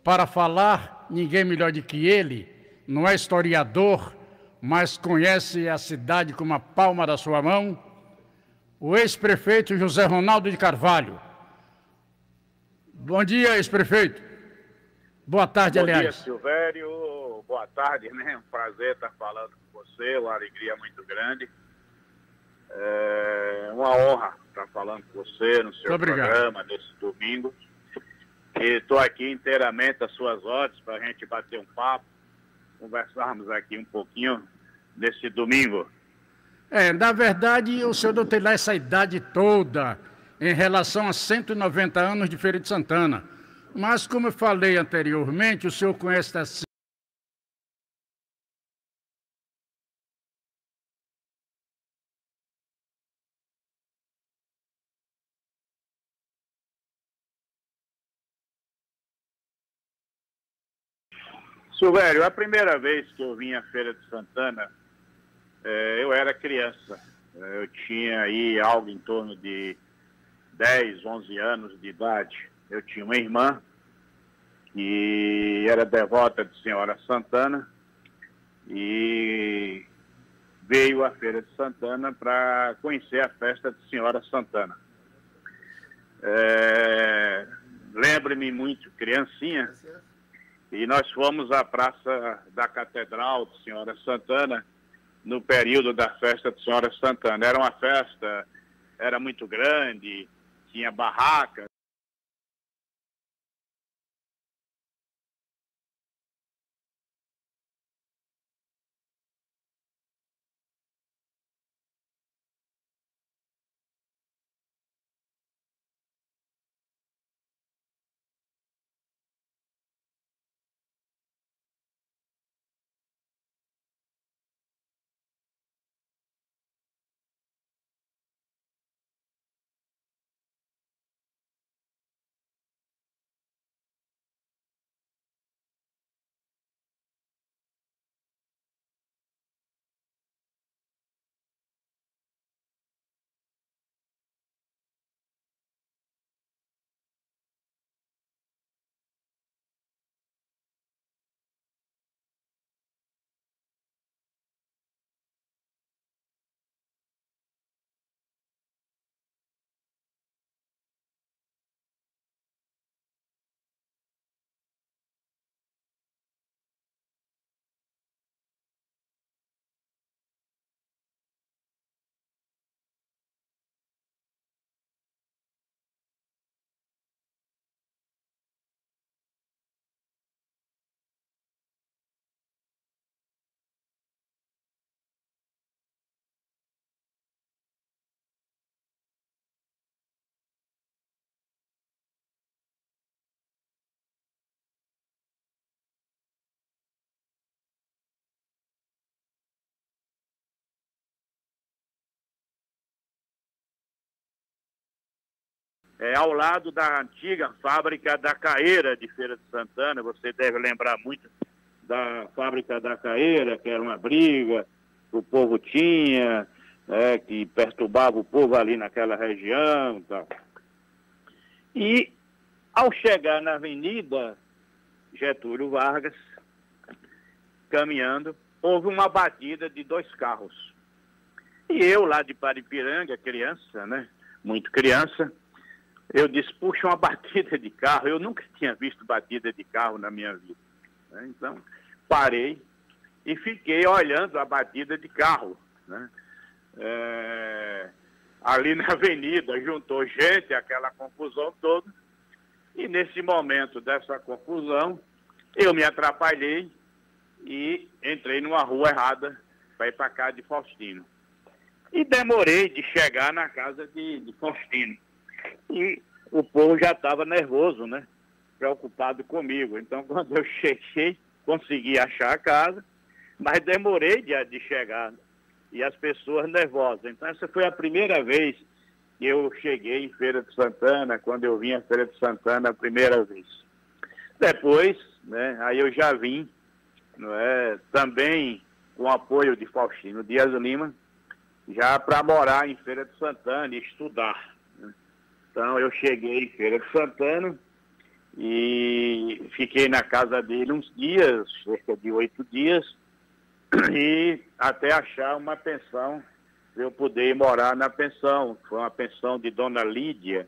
Para falar, ninguém melhor do que ele, não é historiador, mas conhece a cidade como a palma da sua mão, o ex-prefeito José Ronaldo de Carvalho. Bom dia, ex-prefeito. Boa tarde, aliás. Bom dia, Silvério. Boa tarde, né? Um prazer estar falando com você, uma alegria muito grande. É uma honra estar falando com você no seu programa nesse domingo. E estou aqui inteiramente às suas ordens para a gente bater um papo, conversarmos aqui um pouquinho nesse domingo. Na verdade, o senhor não tem lá essa idade toda em relação a 190 anos de Feira de Santana. Mas, como eu falei anteriormente, o senhor conhece a Silvério, a primeira vez que eu vim à Feira de Santana, eu era criança. Eu tinha aí algo em torno de 10, 11 anos de idade. Eu tinha uma irmã que era devota de Senhora Santana e veio à Feira de Santana para conhecer a festa de Senhora Santana. Lembro-me muito, criancinha, e nós fomos à Praça da Catedral de Senhora Santana no período da festa de Senhora Santana. Era uma festa, era muito grande, tinha barraca. Ao lado da antiga fábrica da Caeira de Feira de Santana. Você deve lembrar muito da fábrica da Caeira, que era uma briga que o povo tinha, que perturbava o povo ali naquela região. Tal. E ao chegar na Avenida Getúlio Vargas, caminhando, houve uma batida de 2 carros. E eu lá de Paripiranga, criança, né? Muito criança, eu disse, puxa, uma batida de carro. Eu nunca tinha visto batida de carro na minha vida. Né? Então, parei e fiquei olhando a batida de carro. Né? Ali na avenida juntou gente, aquela confusão toda. E nesse momento dessa confusão, eu me atrapalhei e entrei numa rua errada para ir para cá de Faustino. E demorei de chegar na casa de Faustino. E o povo já estava nervoso, né? Preocupado comigo. Então, quando eu cheguei, consegui achar a casa, mas demorei de chegar. E as pessoas nervosas. Então, essa foi a primeira vez que eu cheguei em Feira de Santana, quando eu vim à Feira de Santana a primeira vez. Depois, né, aí eu já vim, também com o apoio de Faustino Dias Lima, já para morar em Feira de Santana e estudar. Então eu cheguei em Feira de Santana e fiquei na casa dele uns dias, cerca de 8 dias, e até achar uma pensão, eu poder morar na pensão. Foi uma pensão de Dona Lídia,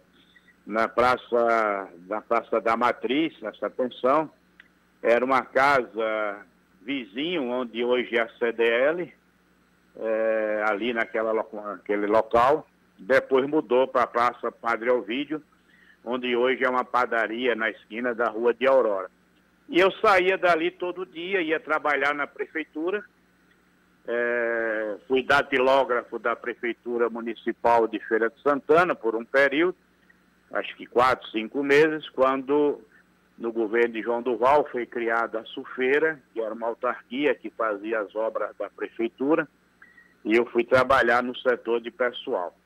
na Praça da Matriz, nessa pensão. Era uma casa vizinho, onde hoje é a CDL, ali naquele local. Depois mudou para a Praça Padre Ovídio, onde hoje é uma padaria na esquina da Rua de Aurora. E eu saía dali todo dia, ia trabalhar na prefeitura. Fui datilógrafo da Prefeitura Municipal de Feira de Santana por um período, acho que 4, 5 meses, quando no governo de João Duval foi criada a Sufeira, que era uma autarquia que fazia as obras da prefeitura, e eu fui trabalhar no setor de pessoal.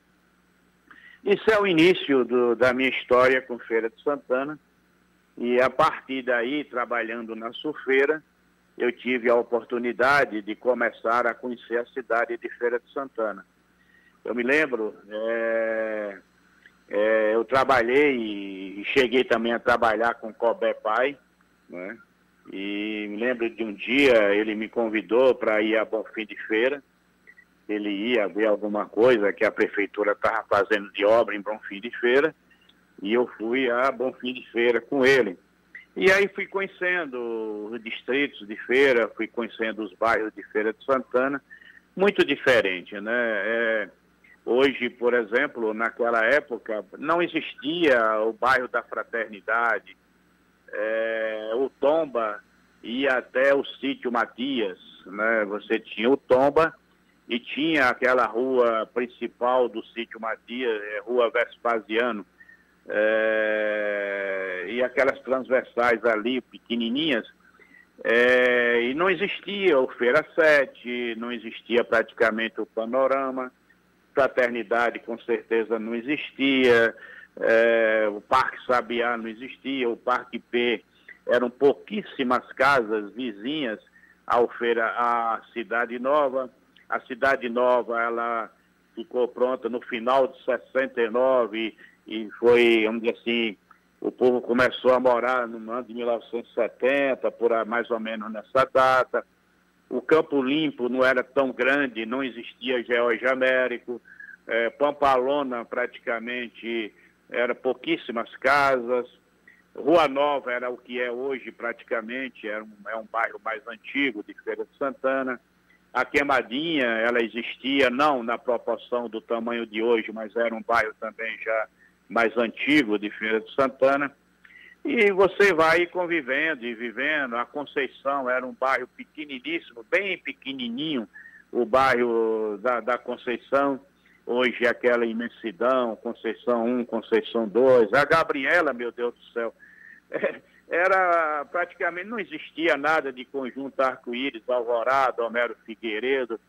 Isso é o início da minha história com Feira de Santana, e a partir daí, trabalhando na Sufeira, eu tive a oportunidade de começar a conhecer a cidade de Feira de Santana. Eu me lembro, eu trabalhei e cheguei também a trabalhar com Cobé Pai, né? E me lembro de um dia ele me convidou para ir a Bonfim de Feira. Ele ia ver alguma coisa que a prefeitura estava fazendo de obra em Bonfim de Feira, e eu fui a Bonfim de Feira com ele. E aí fui conhecendo os distritos de Feira, fui conhecendo os bairros de Feira de Santana, muito diferente, né? Hoje, por exemplo, naquela época, não existia o bairro da Fraternidade, o Tomba ia até o sítio Matias, né? Você tinha o Tomba e tinha aquela rua principal do sítio Matias, Rua Vespasiano, e aquelas transversais ali, pequenininhas, e não existia o Feira 7, não existia praticamente o Panorama, Fraternidade com certeza não existia, o Parque Sabiá não existia, o Parque P, eram pouquíssimas casas vizinhas à Cidade Nova. A Cidade Nova, ela ficou pronta no final de 69 e foi, vamos dizer assim, o povo começou a morar no ano de 1970, mais ou menos nessa data. O Campo Limpo não era tão grande, não existia George Américo. Pampalona, praticamente, era pouquíssimas casas. Rua Nova era o que é hoje, praticamente, é um bairro mais antigo de Feira de Santana. A Queimadinha, ela existia, não na proporção do tamanho de hoje, mas era um bairro também já mais antigo de Feira de Santana. E você vai convivendo e vivendo. A Conceição era um bairro pequeniníssimo, bem pequenininho, o bairro da Conceição. Hoje é aquela imensidão, Conceição 1, Conceição 2. A Gabriela, meu Deus do céu, era praticamente, não existia nada de Conjunto Arco-Íris, Alvorada, Homero Figueiredo.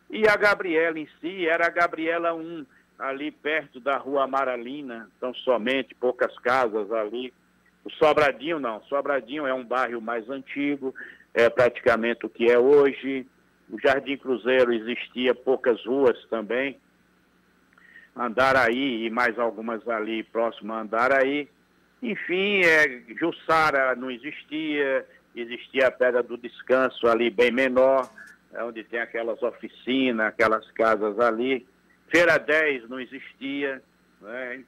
E a Gabriela em si era a Gabriela 1, ali perto da Rua Amaralina, então somente poucas casas ali. O Sobradinho não, Sobradinho é um bairro mais antigo, é praticamente o que é hoje. O Jardim Cruzeiro existia poucas ruas também. Andaraí e mais algumas ali próximo a Andaraí. Enfim, Jussara não existia, existia a Pedra do Descanso ali bem menor, onde tem aquelas oficinas, aquelas casas ali. Feira 10 não existia, né?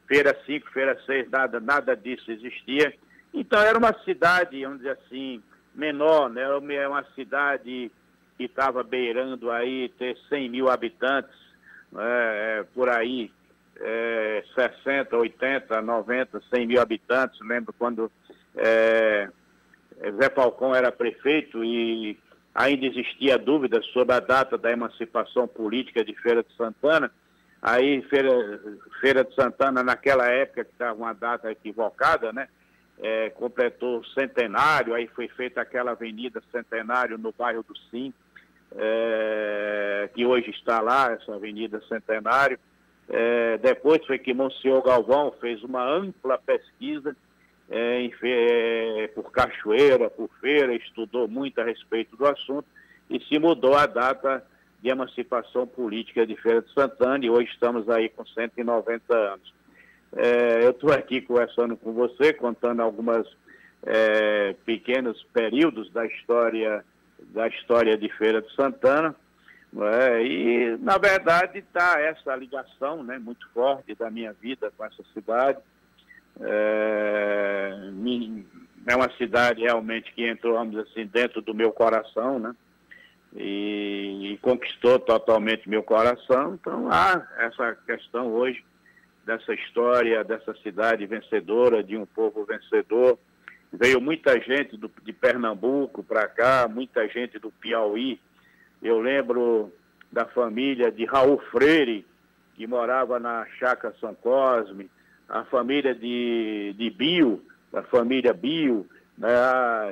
Feira 5, Feira 6, nada disso existia. Então era uma cidade, vamos dizer assim, menor, né? Era uma cidade que estava beirando aí ter 100 mil habitantes, por aí, 60, 80, 90, 100 mil habitantes. Lembro quando Zé Falcão era prefeito e ainda existia dúvida sobre a data da emancipação política de Feira de Santana. Aí Feira de Santana, naquela época, que estava uma data equivocada, né? Completou o centenário, aí foi feita aquela Avenida Centenário no bairro do Sim, que hoje está lá, essa Avenida Centenário. Depois foi que Monsenhor Galvão fez uma ampla pesquisa por Cachoeira, por Feira, estudou muito a respeito do assunto e se mudou a data de emancipação política de Feira de Santana, e hoje estamos aí com 190 anos. eu estou aqui conversando com você, contando algumas pequenos períodos da história de Feira de Santana, e, na verdade, está essa ligação, né, muito forte da minha vida com essa cidade. É uma cidade realmente que entrou, vamos dizer assim, dentro do meu coração, né, e conquistou totalmente meu coração. Então, há essa questão hoje dessa história, dessa cidade vencedora, de um povo vencedor. Veio muita gente de Pernambuco para cá, muita gente do Piauí. Eu lembro da família de Raul Freire, que morava na Chácara São Cosme, a família de Bio, da família Bio, né,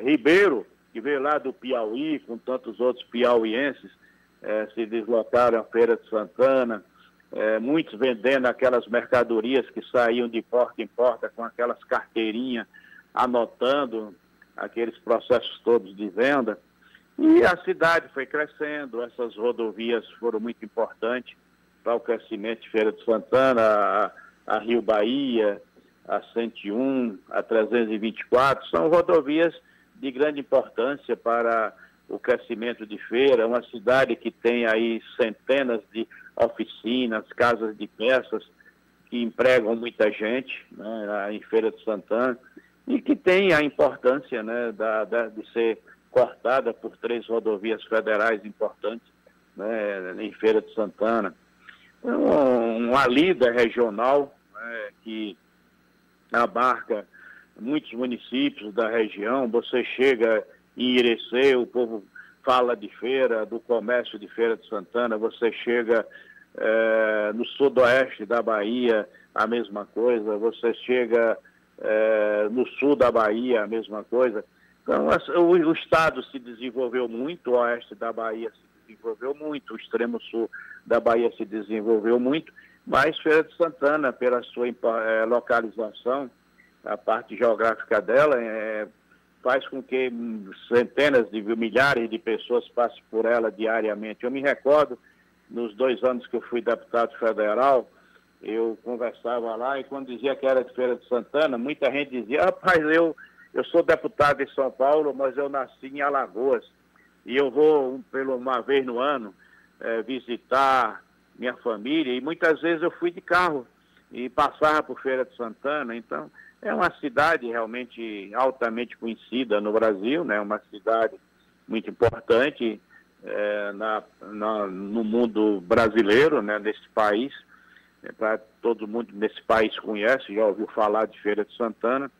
Ribeiro, que veio lá do Piauí, com tantos outros piauienses, se deslocaram à Feira de Santana, muitos vendendo aquelas mercadorias que saíam de porta em porta com aquelas carteirinhas, anotando aqueles processos todos de venda. E a cidade foi crescendo, essas rodovias foram muito importantes para o crescimento de Feira de Santana, a Rio Bahia, a 101, a 324, são rodovias de grande importância para o crescimento de Feira, uma cidade que tem aí centenas de oficinas, casas de peças, que empregam muita gente, né, em Feira de Santana, e que tem a importância, né, de ser cortada por 3 rodovias federais importantes, né, em Feira de Santana. Uma líder regional, né, que abarca muitos municípios da região. Você chega em Irecê, o povo fala de feira, do comércio de Feira de Santana. Você chega no sudoeste da Bahia, a mesma coisa. Você chega no sul da Bahia, a mesma coisa. Então, o estado se desenvolveu muito, o oeste da Bahia se desenvolveu muito, o extremo sul da Bahia se desenvolveu muito, mas Feira de Santana, pela sua localização, a parte geográfica dela, faz com que centenas de milhares de pessoas passem por ela diariamente. Eu me recordo, nos 2 anos que eu fui deputado federal, eu conversava lá e quando dizia que era de Feira de Santana, muita gente dizia: rapaz, eu sou deputado de São Paulo, mas eu nasci em Alagoas e eu vou uma vez no ano visitar minha família, e muitas vezes eu fui de carro e passava por Feira de Santana. Então, é uma cidade realmente altamente conhecida no Brasil, né? Uma cidade muito importante no mundo brasileiro, né? Nesse país. Todo mundo nesse país conhece, já ouviu falar de Feira de Santana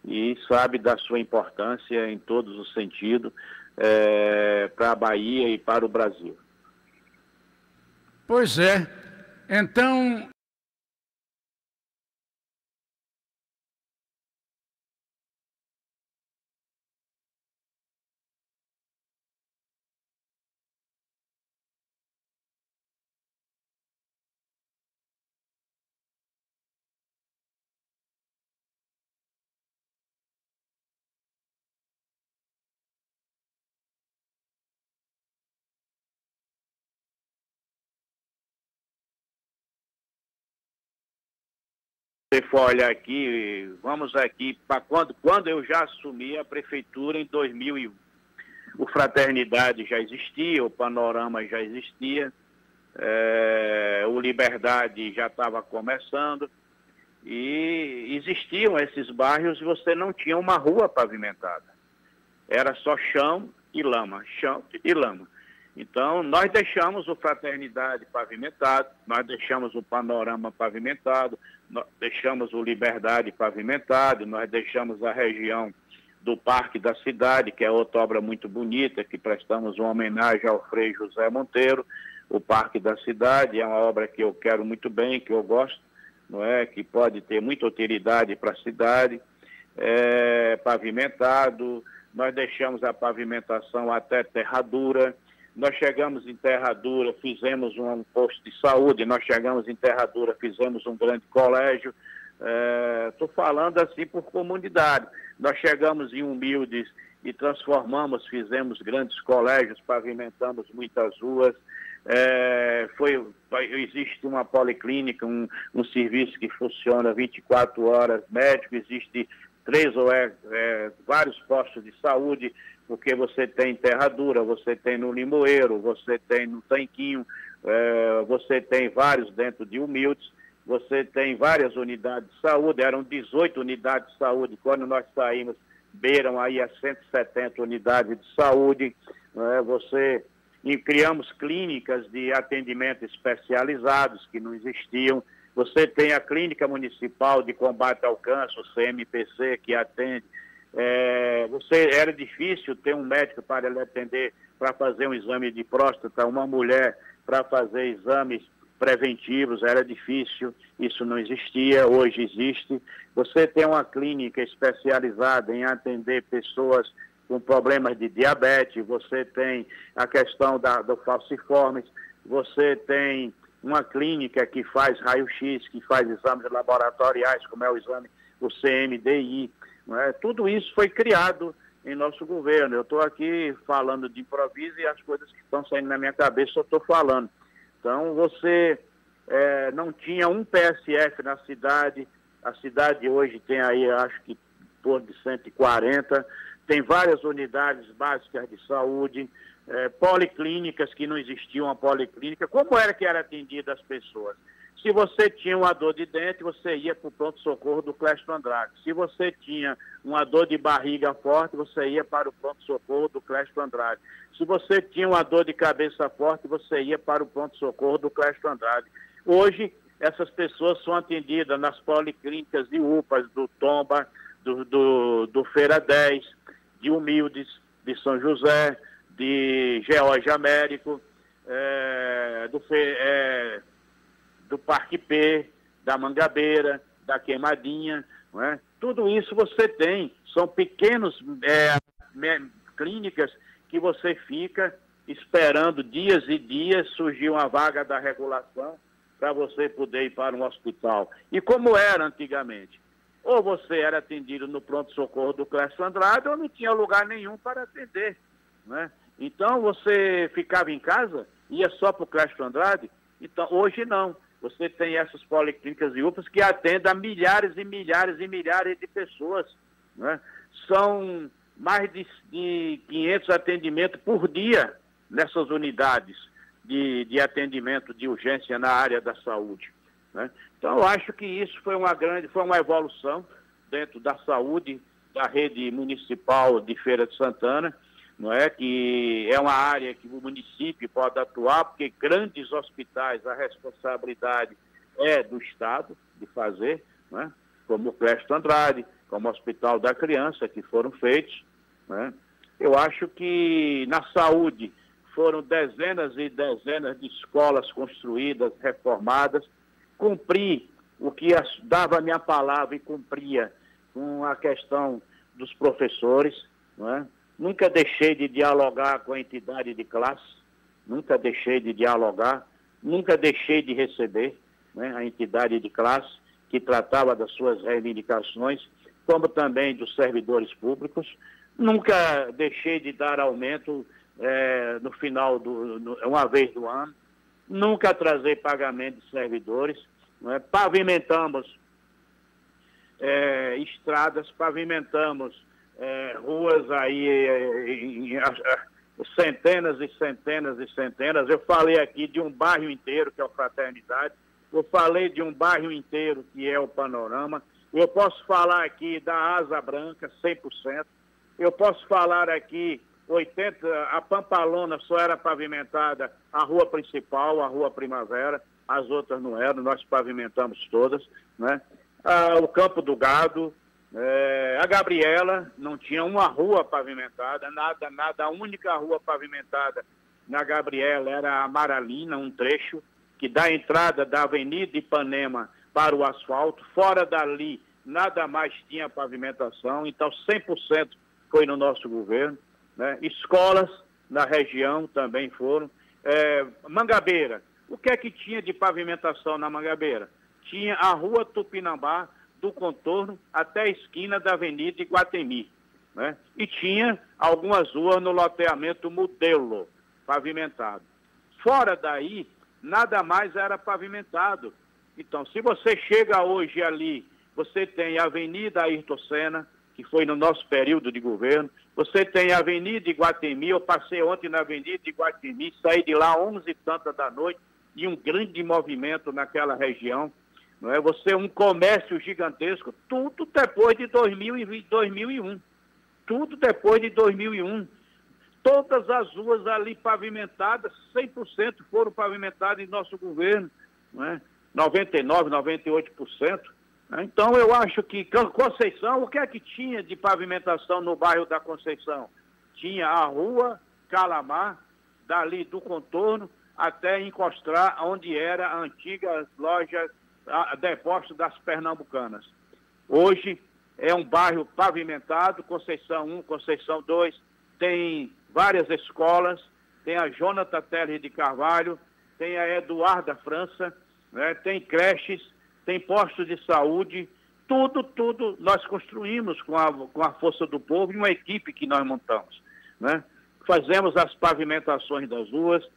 e sabe da sua importância em todos os sentidos para a Bahia e para o Brasil. Pois é. Então, Se for olhar aqui, vamos aqui para quando eu já assumi a prefeitura em 2001. O Fraternidade já existia, o Panorama já existia, o Liberdade já estava começando, e existiam esses bairros e você não tinha uma rua pavimentada. Era só chão e lama, chão e lama. Então, nós deixamos o Fraternidade pavimentado, nós deixamos o Panorama pavimentado, nós deixamos o Liberdade pavimentado, nós deixamos a região do Parque da Cidade, que é outra obra muito bonita, que prestamos uma homenagem ao Frei José Monteiro. O Parque da Cidade é uma obra que eu quero muito bem, que eu gosto, não é? Que pode ter muita utilidade para a cidade. Pavimentado, nós deixamos a pavimentação até Terradura. Nós chegamos em Terradura, fizemos um posto de saúde, nós chegamos em Terradura, fizemos um grande colégio. Estou falando assim por comunidade. Nós chegamos em Humildes e transformamos, fizemos grandes colégios, pavimentamos muitas ruas. Existe uma policlínica, um serviço que funciona 24 horas médico, existe vários postos de saúde, porque você tem Terra Dura, você tem no Limoeiro, você tem no Tanquinho, você tem vários dentro de Humildes, você tem várias unidades de saúde, eram 18 unidades de saúde, quando nós saímos, beiram aí as 170 unidades de saúde, e criamos clínicas de atendimento especializados que não existiam. Você tem a Clínica Municipal de Combate ao Câncer, o CMPC, que atende. Era difícil ter um médico para lhe atender, para fazer um exame de próstata, uma mulher para fazer exames preventivos, era difícil, isso não existia, hoje existe. Você tem uma clínica especializada em atender pessoas com problemas de diabetes, você tem a questão do falciformes, você tem uma clínica que faz raio-x, que faz exames laboratoriais, como é o exame, o CMDI. Tudo isso foi criado em nosso governo. Eu estou aqui falando de improviso e as coisas que estão saindo na minha cabeça eu estou falando. Então, você não tinha um PSF na cidade, a cidade hoje tem aí, acho que, por de 140, tem várias unidades básicas de saúde, policlínicas que não existiam a policlínica. Como era que era atendida as pessoas? Se você tinha uma dor de dente, você ia para o pronto-socorro do Clécio Andrade. Se você tinha uma dor de barriga forte, você ia para o pronto-socorro do Clécio Andrade. Se você tinha uma dor de cabeça forte, você ia para o pronto-socorro do Clécio Andrade. Hoje, essas pessoas são atendidas nas policlínicas de UPAs, do Tomba, do Feira 10, de Humildes, de São José, de Geórgia Américo, do Parque P, da Mangabeira, da Queimadinha, não é? Tudo isso você tem, são pequenos clínicas que você fica esperando dias e dias surgir uma vaga da regulação para você poder ir para um hospital. E como era antigamente? Ou você era atendido no pronto-socorro do Clécio Andrade ou não tinha lugar nenhum para atender, né? Então você ficava em casa, ia só para o Clécio Andrade. Então, hoje não. Você tem essas policlínicas e UPAs que atendem a milhares e milhares e milhares de pessoas, né? São mais de 500 atendimentos por dia nessas unidades de atendimento de urgência na área da saúde, né? Então, eu acho que isso foi uma evolução dentro da saúde da rede municipal de Feira de Santana, não é? Que é uma área que o município pode atuar, porque grandes hospitais, a responsabilidade é do Estado de fazer, não é? Como o Clécio Andrade, como o Hospital da Criança, que foram feitos, né? Eu acho que na saúde foram dezenas e dezenas de escolas construídas, reformadas. Cumpri o que dava a minha palavra e cumpria com a questão dos professores, não é? Nunca deixei de dialogar com a entidade de classe, nunca deixei de dialogar, nunca deixei de receber, né, a entidade de classe que tratava das suas reivindicações, como também dos servidores públicos. Nunca deixei de dar aumento no final, uma vez do ano, nunca atrasei pagamento de servidores, né? Pavimentamos estradas, pavimentamos ruas aí, centenas e centenas e centenas. Eu falei aqui de um bairro inteiro, que é o Fraternidade. Eu falei de um bairro inteiro, que é o Panorama. Eu posso falar aqui da Asa Branca, 100%. Eu posso falar aqui, a Pampalona só era pavimentada a rua principal, a rua Primavera, as outras não eram, nós pavimentamos todas, né? O Campo do Gado, a Gabriela, não tinha uma rua pavimentada, nada, a única rua pavimentada na Gabriela era a Amaralina, um trecho que dá a entrada da Avenida Ipanema para o asfalto, fora dali nada mais tinha pavimentação, então 100% foi no nosso governo, né? Escolas na região também foram. Mangabeira, o que é que tinha de pavimentação na Mangabeira? Tinha a rua Tupinambá, do contorno até a esquina da Avenida Iguatemi, né? E tinha algumas ruas no loteamento Modelo, pavimentado. Fora daí, nada mais era pavimentado. Então, se você chega hoje ali, você tem a Avenida Ayrton Senna, que foi no nosso período de governo, você tem a Avenida Iguatemi, eu passei ontem na Avenida Iguatemi, saí de lá 11h da noite, e um grande movimento naquela região, não é? Você um comércio gigantesco, tudo depois de 2001, tudo depois de 2001. Todas as ruas ali pavimentadas, 100% foram pavimentadas em nosso governo, não é? 99%, 98%. Então, eu acho que Conceição, o que é que tinha de pavimentação no bairro da Conceição? Tinha a rua Calamar, dali do contorno, até encostar onde era a antiga loja, depósito das Pernambucanas. Hoje é um bairro pavimentado, Conceição 1, Conceição 2, tem várias escolas, tem a Jonathan Teles de Carvalho, tem a Eduarda França, né? Tem creches, tem postos de saúde, tudo nós construímos com a força do povo e uma equipe que nós montamos, né? Fazemos as pavimentações das ruas,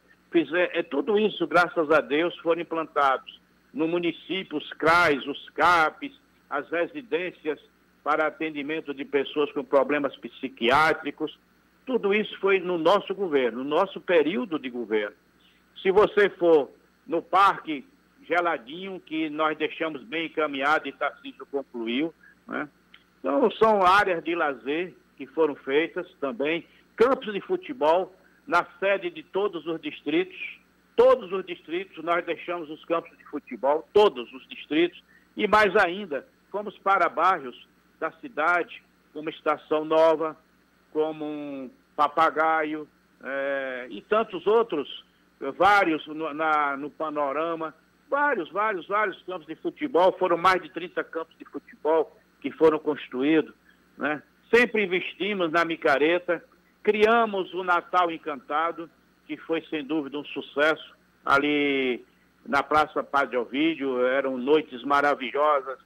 tudo isso, graças a Deus, foram implantados no município, os CRAs, os CAPs, as residências para atendimento de pessoas com problemas psiquiátricos. Tudo isso foi no nosso governo, no nosso período de governo. Se você for no Parque Geladinho, que nós deixamos bem encaminhado e Tarcísio concluiu, né? Então, são áreas de lazer que foram feitas também, campos de futebol na sede de todos os distritos, nós deixamos os campos de futebol, todos os distritos, e mais ainda, fomos para bairros da cidade, como Estação Nova, como um Papagaio, e tantos outros, vários no Panorama, vários campos de futebol, foram mais de 30 campos de futebol que foram construídos, né? Sempre investimos na micareta, criamos o Natal Encantado, que foi sem dúvida um sucesso, ali na Praça Padre Ovídio, eram noites maravilhosas,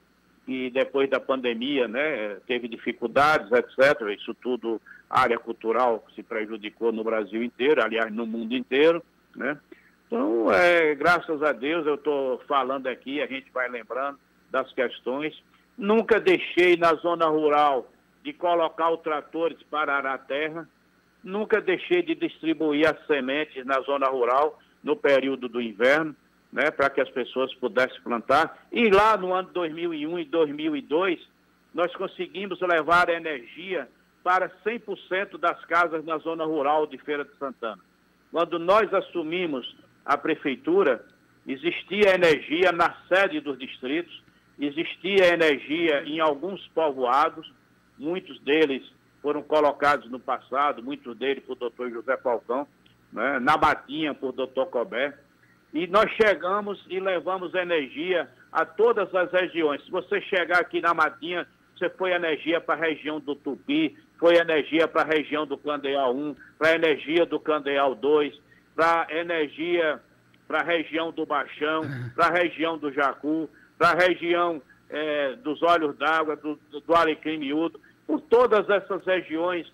e depois da pandemia, né, teve dificuldades, etc. Isso tudo, a área cultural se prejudicou no Brasil inteiro, aliás, no mundo inteiro, né? Então, graças a Deus, eu estou falando aqui, a gente vai lembrando das questões. Nunca deixei na zona rural de colocar os tratores para arar a terra, nunca deixei de distribuir as sementes na zona rural no período do inverno, né, para que as pessoas pudessem plantar. E lá no ano 2001 e 2002, nós conseguimos levar a energia para 100% das casas na zona rural de Feira de Santana. Quando nós assumimos a prefeitura, existia energia na sede dos distritos, existia energia em alguns povoados, muitos deles foram colocados no passado, muitos deles por doutor José Falcão, né, na Matinha por doutor Cobé, e nós chegamos e levamos energia a todas as regiões. Se você chegar aqui na Matinha, você foi energia para a região do Tupi, foi energia para a região do Candeal 1, para a energia do Candeal 2, para energia para a região do Baixão, para a região do Jacu, para a região dos Olhos d'Água, do Alecrim Miúdo, por todas essas regiões,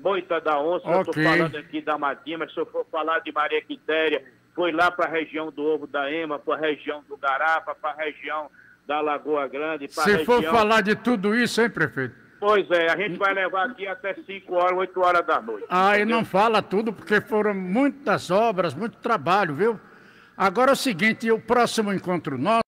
Moita da Onça, okay. Eu estou falando aqui da Matinha, mas se eu for falar de Maria Quitéria, foi lá para a região do Ovo da Ema, para a região do Garapa, para a região da Lagoa Grande. Se for falar de tudo isso, hein, prefeito? Pois é, a gente vai levar aqui até 5 horas, 8 horas da noite. E não fala tudo, porque foram muitas obras, muito trabalho, viu? Agora é o seguinte, o próximo encontro nosso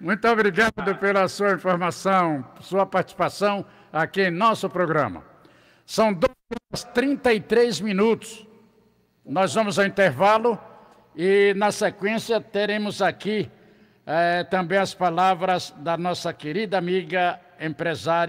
Muito obrigado pela sua informação, sua participação aqui em nosso programa. São 2h33. Nós vamos ao intervalo e, na sequência, teremos aqui também as palavras da nossa querida amiga empresária